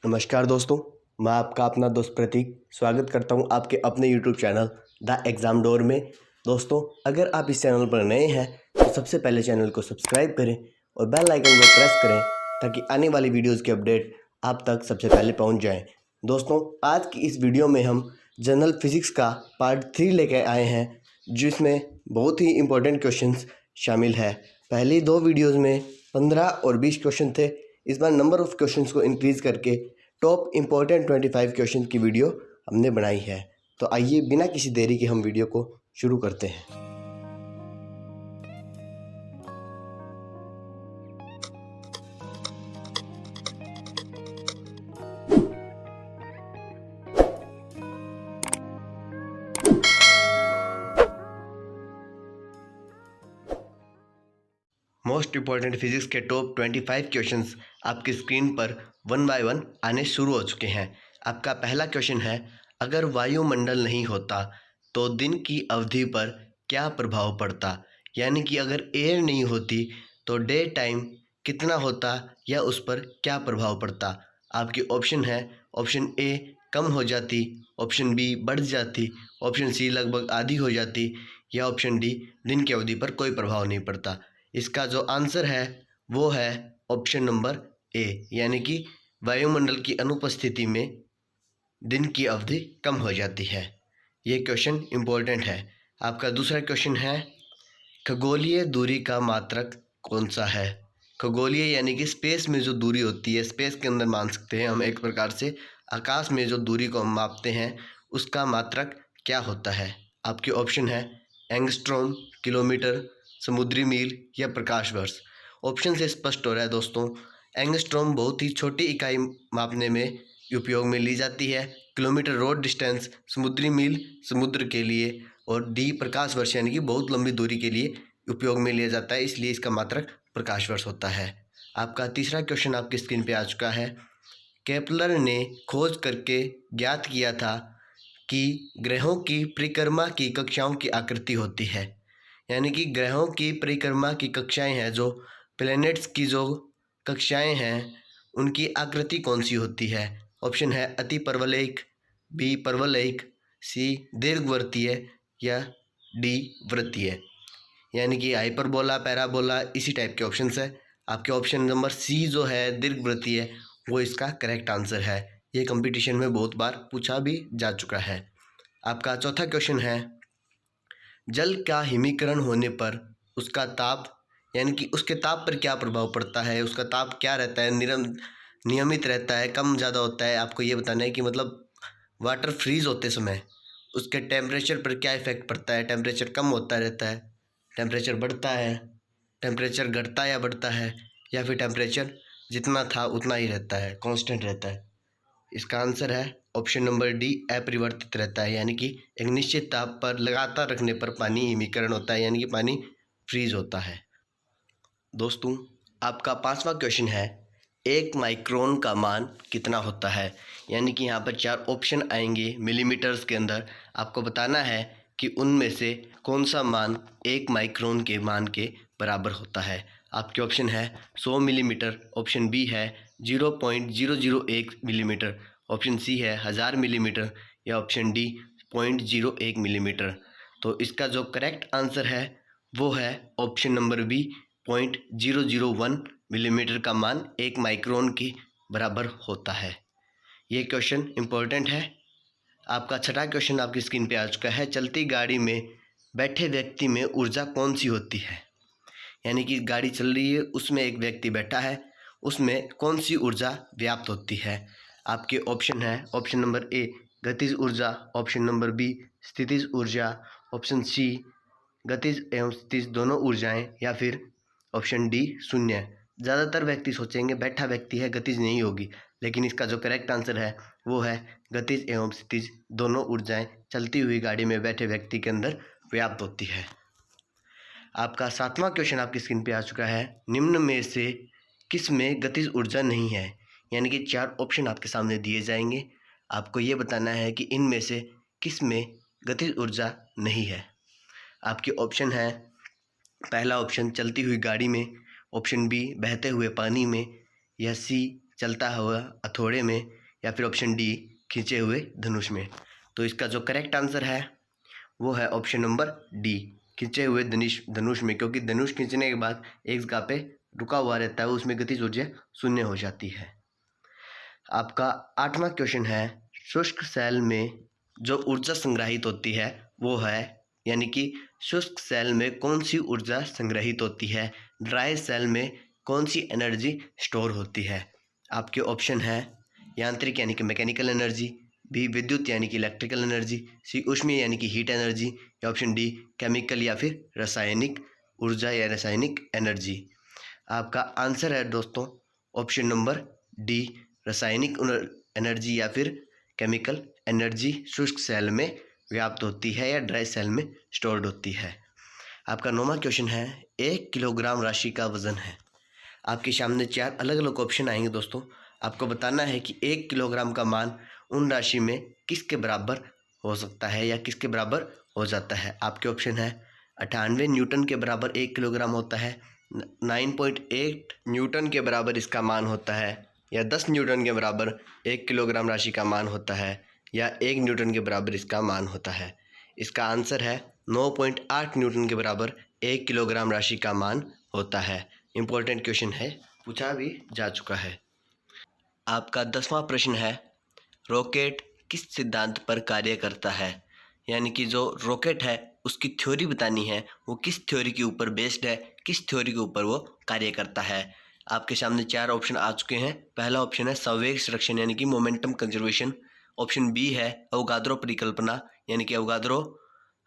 नमस्कार दोस्तों, मैं आपका अपना दोस्त प्रतीक स्वागत करता हूं आपके अपने YouTube channel the exam door में। दोस्तों, अगर आप इस चैनल पर नए हैं तो सबसे पहले चैनल को सब्सक्राइब करें और बेल आइकन को प्रेस करें ताकि आने वाली वीडियोज़ की अपडेट आप तक सबसे पहले पहुंच जाएं। दोस्तों, आज की इस वीडियो में हम जनरल फिज़िक्स का पार्ट 3 लेकर आए हैं, जिसमें बहुत ही इम्पोर्टेंट क्वेश्चंस शामिल है। पहली 2 वीडियोज़ में 15 और 20 क्वेश्चन थे। इस बार नंबर ऑफ़ क्वेश्चंस को इंक्रीज़ करके टॉप इम्पोर्टेंट 25 क्वेश्चन की वीडियो हमने बनाई है। तो आइए बिना किसी देरी के हम वीडियो को शुरू करते हैं। मोस्ट इम्पॉर्टेंट फिजिक्स के टॉप 25 क्वेश्चंस आपकी स्क्रीन पर वन बाय वन आने शुरू हो चुके हैं। आपका पहला क्वेश्चन है, अगर वायुमंडल नहीं होता तो दिन की अवधि पर क्या प्रभाव पड़ता। यानी कि अगर एयर नहीं होती तो डे टाइम कितना होता या उस पर क्या प्रभाव पड़ता। आपकी ऑप्शन है, ऑप्शन ए कम हो जाती, ऑप्शन बी बढ़ जाती, ऑप्शन सी लगभग आधी हो जाती या ऑप्शन डी दिन की अवधि पर कोई प्रभाव नहीं पड़ता। इसका जो आंसर है वो है ऑप्शन नंबर ए, यानी कि वायुमंडल की अनुपस्थिति में दिन की अवधि कम हो जाती है। ये क्वेश्चन इम्पोर्टेंट है। आपका दूसरा क्वेश्चन है, खगोलीय दूरी का मात्रक कौन सा है। खगोलीय यानी कि स्पेस में जो दूरी होती है, स्पेस के अंदर मान सकते हैं हम, एक प्रकार से आकाश में जो दूरी को हम मापते हैं उसका मात्रक क्या होता है। आपके ऑप्शन है एंगस्ट्रॉम, किलोमीटर, समुद्री मील या प्रकाश वर्ष। ऑप्शन से स्पष्ट हो रहा है दोस्तों, एंगस्ट्रॉम बहुत ही छोटी इकाई मापने में उपयोग में ली जाती है, किलोमीटर रोड डिस्टेंस, समुद्री मील समुद्र के लिए, और डी प्रकाश वर्ष यानी कि बहुत लंबी दूरी के लिए उपयोग में लिया जाता है, इसलिए इसका मात्रक प्रकाश वर्ष होता है। आपका तीसरा क्वेश्चन आपकी स्क्रीन पे आ चुका है। केपलर ने खोज करके ज्ञात किया था कि ग्रहों की परिक्रमा की कक्षाओं की आकृति होती है। यानी कि ग्रहों की परिक्रमा की कक्षाएं हैं, जो प्लैनेट्स की जो कक्षाएं हैं उनकी आकृति कौन सी होती है। ऑप्शन है अति परवलयिक, बी परवलयिक, सी दीर्घवृत्तीय या डी वृत्तीय। यानी कि हाइपरबोला, पैराबोला, इसी टाइप के ऑप्शंस है। आपके ऑप्शन नंबर सी जो है दीर्घवृत्तीय, वो इसका करेक्ट आंसर है। ये कंपटीशन में बहुत बार पूछा भी जा चुका है। आपका चौथा क्वेश्चन है, जल का हिमीकरण होने पर उसका ताप यानी कि उसके ताप पर क्या प्रभाव पड़ता है। उसका ताप क्या रहता है, नियमित रहता है, कम ज़्यादा होता है। आपको ये बताना है कि मतलब वाटर फ्रीज होते समय उसके टेम्परेचर पर क्या इफ़ेक्ट पड़ता है। टेम्परेचर कम होता रहता है, टेम्परेचर बढ़ता है, टेम्परेचर घटता या बढ़ता है, या फिर टेम्परेचर जितना था उतना ही रहता है, कांस्टेंट रहता है। इसका आंसर है ऑप्शन नंबर डी, अपरिवर्तित रहता है। यानी कि एक निश्चित ताप पर लगातार रखने पर पानी हिमीकरण होता है, यानी कि पानी फ्रीज होता है। दोस्तों, आपका पांचवा क्वेश्चन है, एक माइक्रोन का मान कितना होता है। यानी कि यहाँ पर 4 ऑप्शन आएंगे मिलीमीटर्स के अंदर। आपको बताना है कि उनमें से कौन सा मान 1 माइक्रोन के मान के बराबर होता है। आपके ऑप्शन है 100 मिलीमीटर, ऑप्शन बी है 0.001 मिलीमीटर, ऑप्शन सी है 1000 मिलीमीटर या ऑप्शन डी 0.01 मिलीमीटर। तो इसका जो करेक्ट आंसर है वो है ऑप्शन नंबर बी, 0.001 मिलीमीटर का मान 1 माइक्रोन के बराबर होता है। ये क्वेश्चन इम्पोर्टेंट है। आपका छठा क्वेश्चन आपकी स्क्रीन पे आ चुका है, चलती गाड़ी में बैठे व्यक्ति में ऊर्जा कौन सी होती है। यानी कि गाड़ी चल रही है, उसमें एक व्यक्ति बैठा है, उसमें कौन सी ऊर्जा व्याप्त होती है। आपके ऑप्शन है, ऑप्शन नंबर ए गतिज ऊर्जा, ऑप्शन नंबर बी स्थितिज ऊर्जा, ऑप्शन सी गतिज एवं स्थितिज दोनों ऊर्जाएं, या फिर ऑप्शन डी शून्य। ज़्यादातर व्यक्ति सोचेंगे बैठा व्यक्ति है, गतिज नहीं होगी, लेकिन इसका जो करेक्ट आंसर है वो है गतिज एवं स्थितिज दोनों ऊर्जाएं चलती हुई गाड़ी में बैठे व्यक्ति के अंदर व्याप्त होती है। आपका सातवां क्वेश्चन आपकी स्क्रीन पे आ चुका है, निम्न में से किस में गतिज ऊर्जा नहीं है। यानी कि 4 ऑप्शन आपके सामने दिए जाएंगे, आपको ये बताना है कि इनमें से किस में गतिज ऊर्जा नहीं है। आपके ऑप्शन है, पहला ऑप्शन चलती हुई गाड़ी में, ऑप्शन बी बहते हुए पानी में, या सी चलता हुआ हथौड़े में, या फिर ऑप्शन डी खींचे हुए धनुष में। तो इसका जो करेक्ट आंसर है वो है ऑप्शन नंबर डी, खींचे हुए धनुष में, क्योंकि धनुष खींचने के बाद एक जगह पे रुका हुआ रहता है, उसमें गतिज ऊर्जा शून्य हो जाती है। आपका 8वां क्वेश्चन है, शुष्क सेल में जो ऊर्जा संग्रहित होती है वो है, यानी कि शुष्क सेल में कौन सी ऊर्जा संग्रहित होती है, ड्राई सेल में कौन सी एनर्जी स्टोर होती है। आपके ऑप्शन है यांत्रिक यानी कि मैकेनिकल एनर्जी, बी विद्युत यानी कि इलेक्ट्रिकल एनर्जी, सी ऊष्मीय यानी कि हीट एनर्जी, या ऑप्शन डी केमिकल या फिर रासायनिक ऊर्जा या रासायनिक एनर्जी। आपका आंसर है दोस्तों ऑप्शन नंबर डी, रासायनिक एनर्जी या फिर केमिकल एनर्जी शुष्क सेल में व्याप्त होती है या ड्राई सेल में स्टोर्ड होती है। आपका 9वां क्वेश्चन है, 1 किलोग्राम राशि का वजन है। आपके सामने 4 अलग अलग ऑप्शन आएंगे दोस्तों, आपको बताना है कि 1 किलोग्राम का मान उन राशि में किसके बराबर हो सकता है या किसके बराबर हो जाता है। आपके ऑप्शन है 98 न्यूटन के बराबर 1 किलोग्राम होता है, 9.8 न्यूटन के बराबर इसका मान होता है, या 10 न्यूटन के बराबर 1 किलोग्राम राशि का मान होता है, या 1 न्यूटन के बराबर इसका मान होता है। इसका आंसर है 9.8 न्यूटन के बराबर 1 किलोग्राम राशि का मान होता है। इम्पोर्टेंट क्वेश्चन है, पूछा भी जा चुका है। आपका 10वां प्रश्न है, रॉकेट किस सिद्धांत पर कार्य करता है, यानी कि जो रॉकेट है उसकी थ्योरी बतानी है, वो किस थ्योरी के ऊपर बेस्ड है, किस थ्योरी के ऊपर वो कार्य करता है। आपके सामने 4 ऑप्शन आ चुके हैं। पहला ऑप्शन है संवेग संरक्षण यानी कि मोमेंटम कंजर्वेशन, ऑप्शन बी है अवगाद्रो परिकल्पना यानी कि अवगाद्रो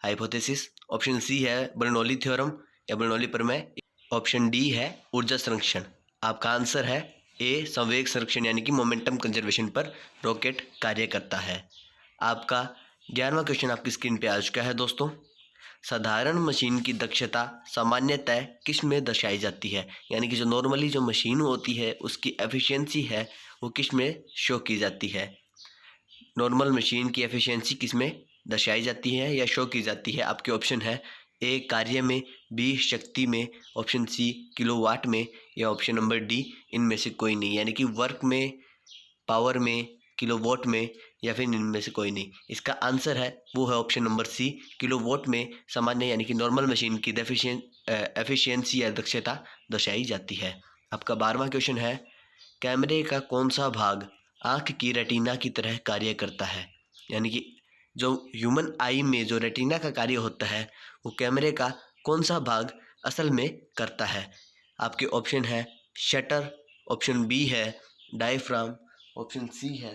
हाइपोथेसिस, ऑप्शन सी है बर्नौली थ्योरम या बर्नौली प्रमेय, ऑप्शन डी है ऊर्जा संरक्षण। आपका आंसर है ए, संवेग संरक्षण यानी कि मोमेंटम कंजर्वेशन पर रॉकेट कार्य करता है। आपका 11वां क्वेश्चन आपकी स्क्रीन पे आ चुका है दोस्तों, साधारण मशीन की दक्षता सामान्यतः किस में दर्शाई जाती है, यानी कि जो नॉर्मली जो मशीन होती है उसकी एफिशिएंसी है वो किस में शो की जाती है। नॉर्मल मशीन की एफिशिएंसी किस में दर्शाई जाती है या शो की जाती है। आपके ऑप्शन है ए कार्य में, बी शक्ति में, ऑप्शन सी किलोवाट में, या ऑप्शन नंबर डी इनमें से कोई नहीं, यानी कि वर्क में, पावर में, किलोवाट में, या फिर इनमें से कोई नहीं। इसका आंसर है वो है ऑप्शन नंबर सी, किलोवाट में सामान्य यानी कि नॉर्मल मशीन की एफिशिएंसी या दक्षता दर्शाई जाती है। आपका 12वां क्वेश्चन है, कैमरे का कौन सा भाग आँख की रेटिना की तरह कार्य करता है, यानी कि जो ह्यूमन आई में जो रेटिना का कार्य होता है वो कैमरे का कौन सा भाग असल में करता है। आपके ऑप्शन है शटर, ऑप्शन बी है डायफ्राम, ऑप्शन सी है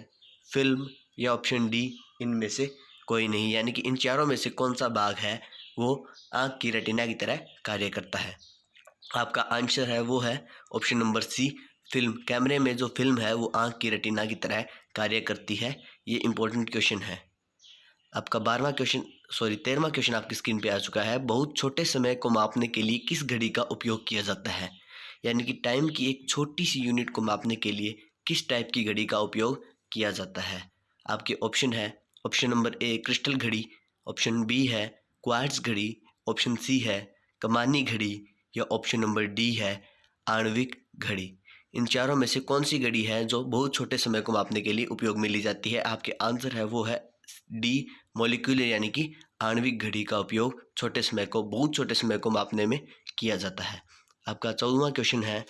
फिल्म, या ऑप्शन डी इनमें से कोई नहीं, यानी कि इन चारों में से कौन सा भाग है वो आँख की रेटिना की तरह कार्य करता है। आपका आंसर है वो है ऑप्शन नंबर सी, फिल्म। कैमरे में जो फिल्म है वो आँख की रेटिना की तरह कार्य करती है। ये इंपॉर्टेंट क्वेश्चन है। आपका 13वां क्वेश्चन आपकी स्क्रीन पे आ चुका है, बहुत छोटे समय को मापने के लिए किस घड़ी का उपयोग किया जाता है, यानी कि टाइम की एक छोटी सी यूनिट को मापने के लिए किस टाइप की घड़ी का उपयोग किया जाता है। आपके ऑप्शन है ऑप्शन नंबर ए क्रिस्टल घड़ी, ऑप्शन बी है क्वार्ट्ज घड़ी, ऑप्शन सी है कमानी घड़ी, या ऑप्शन नंबर डी है आणविक घड़ी। इन चारों में से कौन सी घड़ी है जो बहुत छोटे समय को मापने के लिए उपयोग में ली जाती है। आपके आंसर है वो है डी, मॉलिक्यूलर यानी कि आणविक घड़ी का उपयोग बहुत छोटे समय को मापने में किया जाता है। आपका 14वां क्वेश्चन है,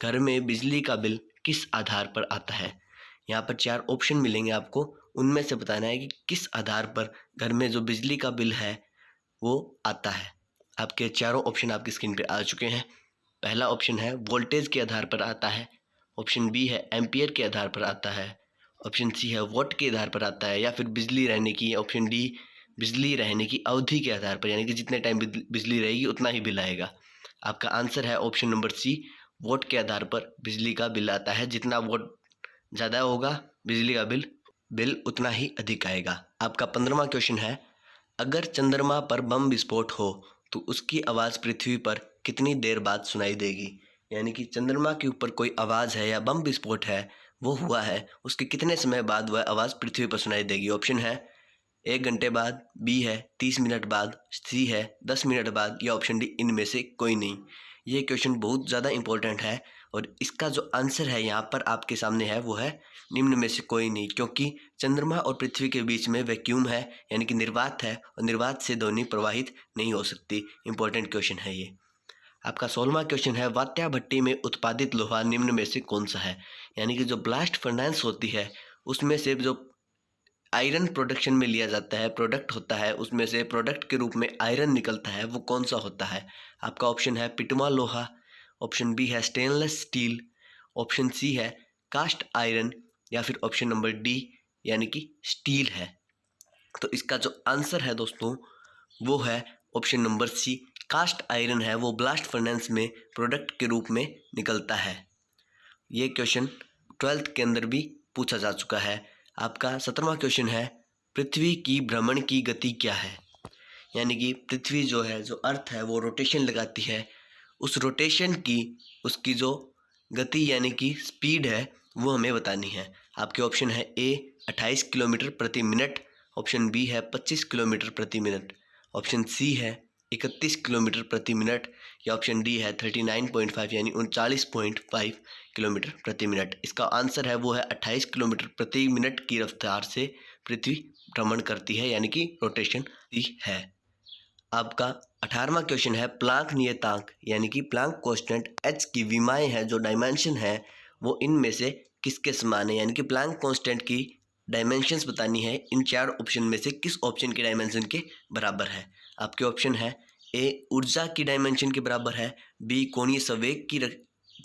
घर में बिजली का बिल किस आधार पर आता है। यहाँ पर 4 ऑप्शन मिलेंगे आपको, उनमें से बताना है कि किस आधार पर घर में जो बिजली का बिल है वो आता है। आपके चारों ऑप्शन आपकी स्क्रीन पर आ चुके हैं। पहला ऑप्शन है वोल्टेज के आधार पर आता है, ऑप्शन बी है एम्पियर के आधार पर आता है, ऑप्शन सी है वॉट के आधार पर आता है, या फिर बिजली रहने की, ऑप्शन डी बिजली रहने की अवधि के आधार पर, यानी कि जितने टाइम बिजली रहेगी उतना ही बिल आएगा। आपका आंसर है ऑप्शन नंबर सी, वॉट के आधार पर बिजली का बिल आता है। जितना वॉट ज़्यादा होगा बिजली का बिल उतना ही अधिक आएगा। आपका 15वां क्वेश्चन है, अगर चंद्रमा पर बम विस्फोट हो तो उसकी आवाज़ पृथ्वी पर कितनी देर बाद सुनाई देगी, यानी कि चंद्रमा के ऊपर कोई आवाज़ है या बम विस्फोट है वो हुआ है, उसके कितने समय बाद वह आवाज़ पृथ्वी पर सुनाई देगी। ऑप्शन है 1 घंटे बाद, बी है 30 मिनट बाद, सी है 10 मिनट बाद, या ऑप्शन डी इनमें से कोई नहीं। ये क्वेश्चन बहुत ज़्यादा इंपॉर्टेंट है और इसका जो आंसर है यहाँ पर आपके सामने है वो है निम्न में से कोई नहीं, क्योंकि चंद्रमा और पृथ्वी के बीच में वैक्यूम है यानी कि निर्वात है और निर्वात से ध्वनि प्रवाहित नहीं हो सकती। इंपॉर्टेंट क्वेश्चन है ये। आपका 16वां क्वेश्चन है वात्या भट्टी में उत्पादित लोहा निम्न में से कौन सा है। यानी कि जो ब्लास्ट फर्नेस होती है उसमें से जो आयरन प्रोडक्शन में लिया जाता है, प्रोडक्ट होता है, उसमें से प्रोडक्ट के रूप में आयरन निकलता है, वो कौन सा होता है। आपका ऑप्शन है पिटमा लोहा, ऑप्शन बी है स्टेनलेस स्टील, ऑप्शन सी है कास्ट आयरन या फिर ऑप्शन नंबर डी यानी कि स्टील है। तो इसका जो आंसर है दोस्तों वो है option number C, cast iron है, वो ब्लास्ट फर्नेस में प्रोडक्ट के रूप में निकलता है। ये क्वेश्चन 12th के अंदर भी पूछा जा चुका है। आपका 17वां क्वेश्चन है पृथ्वी की भ्रमण की गति क्या है। यानी कि पृथ्वी जो है, जो अर्थ है, वो रोटेशन लगाती है, उस रोटेशन की उसकी जो गति यानी कि स्पीड है वो हमें बतानी है। आपके ऑप्शन है ए 28 किलोमीटर प्रति मिनट, ऑप्शन बी है 25 किलोमीटर प्रति मिनट, ऑप्शन सी है 31 किलोमीटर प्रति मिनट या ऑप्शन डी है 39.5 यानी 39.5 किलोमीटर प्रति मिनट। इसका आंसर है वो है 28 किलोमीटर प्रति मिनट की रफ्तार से पृथ्वी भ्रमण करती है यानी कि रोटेशन है। आपका 18वां क्वेश्चन है प्लांक नियतांक यानी कि प्लांक कांस्टेंट एच की विमाएं हैं, जो डायमेंशन है वो इनमें से किसके समान है। यानी कि प्लांक कांस्टेंट की डायमेंशंस बतानी है, इन 4 ऑप्शन में से किस ऑप्शन की डायमेंशन के बराबर है। आपके ऑप्शन है ए ऊर्जा की डायमेंशन के बराबर है, बी कोणीय संवेग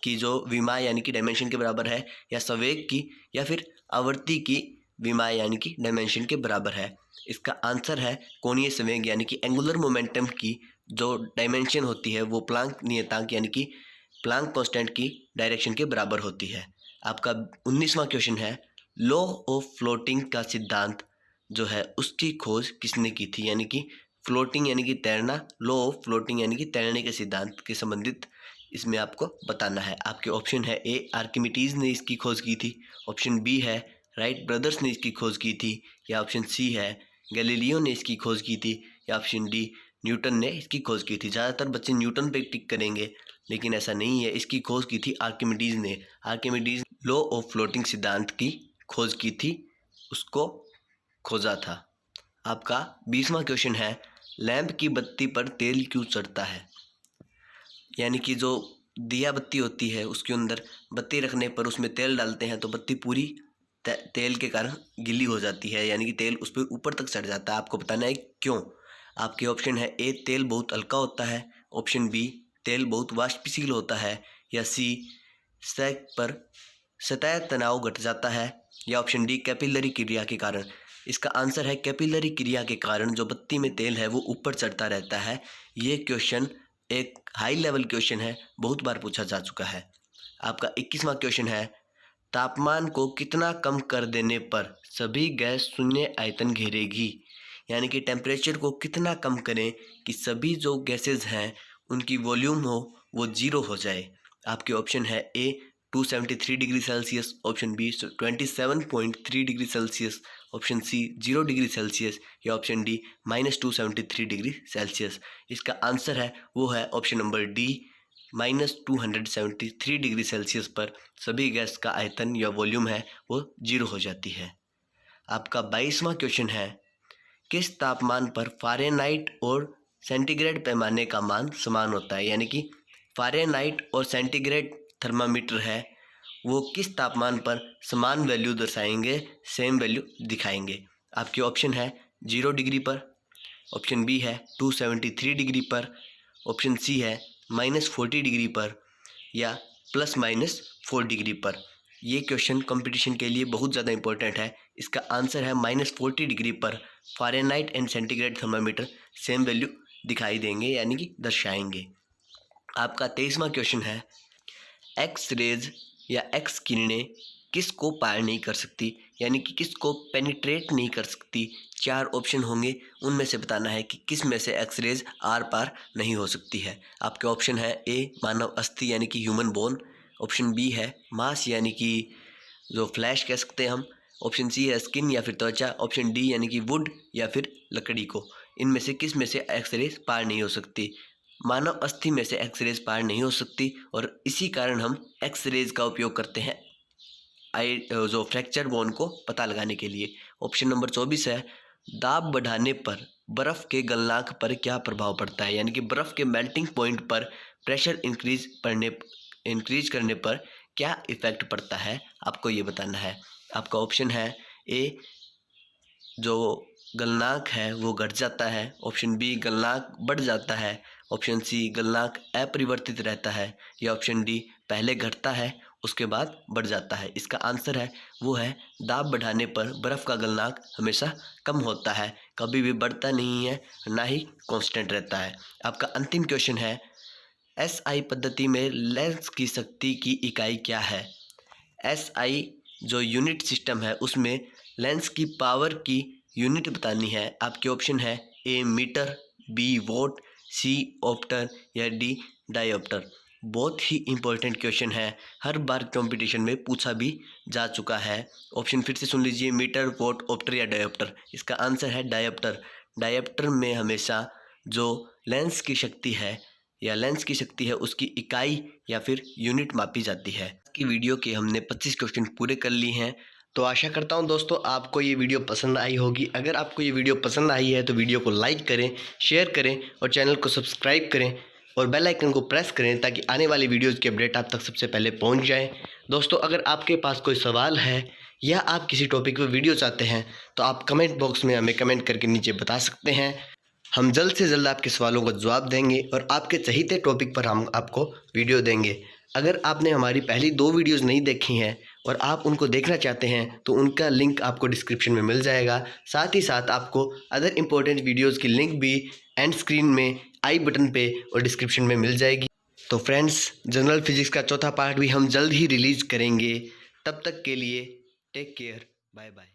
की जो विमा यानी कि डायमेंशन के बराबर है, या संवेग की, या फिर आवर्ती की विमा यानी कि डायमेंशन के बराबर है। इसका आंसर है कोणीय संवेग यानी कि एंगुलर मोमेंटम की जो डायमेंशन होती है वो प्लांक नियतांक यानी कि प्लांक कांस्टेंट की डायरेक्शन के बराबर होती है। आपका 19वां क्वेश्चन है लॉ ऑफ फ्लोटिंग का सिद्धांत जो है उसकी खोज किसने की थी। यानी कि फ्लोटिंग यानी कि तैरना, लॉ ऑफ फ्लोटिंग यानी कि तैरने के सिद्धांत के संबंधित इसमें आपको बताना है। आपके ऑप्शन है ए आर्किमिडीज ने इसकी खोज की थी, ऑप्शन बी है राइट ब्रदर्स ने इसकी खोज की थी, या ऑप्शन सी है गैलीलियो ने इसकी खोज की थी, या ऑप्शन डी न्यूटन ने इसकी खोज की थी। ज़्यादातर बच्चे न्यूटन पे टिक करेंगे लेकिन ऐसा नहीं है, इसकी खोज की थी आर्किमिडीज ने। आर्किमिडीज लॉ ऑफ फ्लोटिंग सिद्धांत की खोज की थी, उसको खोजा था। आपका 20वां क्वेश्चन है लैंप की बत्ती पर तेल क्यों चढ़ता है। यानी कि जो दिया बत्ती होती है उसके अंदर बत्ती रखने पर उसमें तेल डालते हैं तो बत्ती पूरी तेल के कारण गीली हो जाती है, यानी कि तेल उस पर ऊपर तक चढ़ जाता है। आपको बताना है क्यों। आपके ऑप्शन है ए तेल बहुत हल्का होता है, ऑप्शन बी तेल बहुत वाष्पशील होता है, या सी सतह पर सतह तनाव घट जाता है, या ऑप्शन डी कैपिलरी क्रिया के कारण। इसका आंसर है कैपिलरी क्रिया के कारण जो बत्ती में तेल है वो ऊपर चढ़ता रहता है। ये क्वेश्चन एक हाई लेवल क्वेश्चन है, बहुत बार पूछा जा चुका है। आपका 21वां क्वेश्चन है तापमान को कितना कम कर देने पर सभी गैस शून्य आयतन घेरेगी। यानी कि टेम्परेचर को कितना कम करें कि सभी जो गैसेज हैं उनकी वॉल्यूम हो वो 0 हो जाए। आपके ऑप्शन है A 273 degree Celsius, option B 27.3 degree Celsius, option C 0 degree Celsius, या ऑप्शन डी -273 डिग्री सेल्सियस। इसका आंसर है वो है option number D -273 degree Celsius पर सभी गैस का आयतन या वॉल्यूम है वो 0 हो जाती है। आपका 22वां क्वेश्चन है किस तापमान पर फ़ारेनहाइट और सेंटीग्रेड पैमाने का मान समान होता है। यानी कि फ़ारेनहाइट और सेंटीग्रेड थर्मामीटर है वो किस तापमान पर समान वैल्यू दर्शाएंगे, सेम वैल्यू दिखाएंगे। आपके ऑप्शन है 0 डिग्री पर, ऑप्शन बी है 273 डिग्री पर, ऑप्शन सी है -40 डिग्री पर, या +-4 डिग्री पर। ये क्वेश्चन कंपटीशन के लिए बहुत ज़्यादा इंपॉर्टेंट है। इसका आंसर है -40 डिग्री पर Fahrenheit and centigrade thermometer same value दिखाई देंगे यानी कि दर्शाएंगे। आपका 23वां क्वेश्चन है एक्स रेज या एक्स किरणें किसको पार नहीं कर सकती, यानी कि किसको पेनिट्रेट नहीं कर सकती। 4 ऑप्शन होंगे, उनमें से बताना है कि किस में से एक्स रेज आर पार नहीं हो सकती है। आपके ऑप्शन है ए मानव अस्थि यानी कि ह्यूमन बोन, ऑप्शन बी है मांस यानी कि जो फ्लैश कह सकते हैं हम, ऑप्शन सी है स्किन या फिर त्वचा, ऑप्शन डी यानी कि वुड या फिर लकड़ी को। इनमें से किस में से एक्स रेज पार नहीं हो सकती। मानव अस्थि में से एक्सरेज पार नहीं हो सकती और इसी कारण हम एक्सरेज का उपयोग करते हैं जो फ्रैक्चर बोन को पता लगाने के लिए। ऑप्शन नंबर 24 है, दाब बढ़ाने पर बर्फ़ के गलनांक पर क्या प्रभाव पड़ता है, यानी कि बर्फ़ के मेल्टिंग पॉइंट पर प्रेशर इंक्रीज करने पर क्या इफ़ेक्ट पड़ता है, आपको ये बताना है। आपका ऑप्शन है ए, जो गलनांक है वो घट जाता है, ऑप्शन बी गलनांक बढ़ जाता है, ऑप्शन सी गलनांक अपरिवर्तित रहता है, या ऑप्शन डी पहले घटता है उसके बाद बढ़ जाता है। इसका आंसर है वो है दाब बढ़ाने पर बर्फ़ का गलनांक हमेशा कम होता है, कभी भी बढ़ता नहीं है, ना ही कांस्टेंट रहता है। आपका अंतिम क्वेश्चन है, एसआई पद्धति में लेंस की शक्ति की इकाई क्या है। एसआई जो यूनिट सिस्टम है उसमें लेंस की पावर की यूनिट बतानी है। आपके ऑप्शन है ए मीटर, बी वोट, सी ऑप्टर या डी डायोप्टर। बहुत ही इम्पोर्टेंट क्वेश्चन है, हर बार कंपटीशन में पूछा भी जा चुका है। ऑप्शन फिर से सुन लीजिए, मीटर, वोट, ऑप्टर या डायोप्टर। इसका आंसर है डायोप्टर। डायोप्टर में हमेशा जो लेंस की शक्ति है या लेंस की शक्ति है उसकी इकाई या फिर यूनिट मापी जाती है। की वीडियो के हमने 25 क्वेश्चन पूरे कर लिए हैं, तो आशा करता हूं दोस्तों आपको ये वीडियो पसंद आई होगी। अगर आपको ये वीडियो पसंद आई है तो वीडियो को लाइक करें, शेयर करें और चैनल को सब्सक्राइब करें और बेल आइकन को प्रेस करें ताकि आने वाली वीडियोज़ की अपडेट आप तक सबसे पहले पहुंच जाए। दोस्तों, अगर आपके पास कोई सवाल है या आप किसी टॉपिक पर वीडियो चाहते हैं तो आप कमेंट बॉक्स में हमें कमेंट करके नीचे बता सकते हैं। हम जल्द से जल्द आपके सवालों का जवाब देंगे और आपके चाहते टॉपिक पर हम आपको वीडियो देंगे। अगर आपने हमारी पहली 2 वीडियोज़ नहीं देखी हैं और आप उनको देखना चाहते हैं तो उनका लिंक आपको डिस्क्रिप्शन में मिल जाएगा। साथ ही साथ आपको अदर इम्पोर्टेंट वीडियोज़ की लिंक भी एंड स्क्रीन में आई बटन पे और डिस्क्रिप्शन में मिल जाएगी। तो फ्रेंड्स, जनरल फिजिक्स का चौथा पार्ट भी हम जल्द ही रिलीज़ करेंगे। तब तक के लिए टेक केयर, बाय बाय।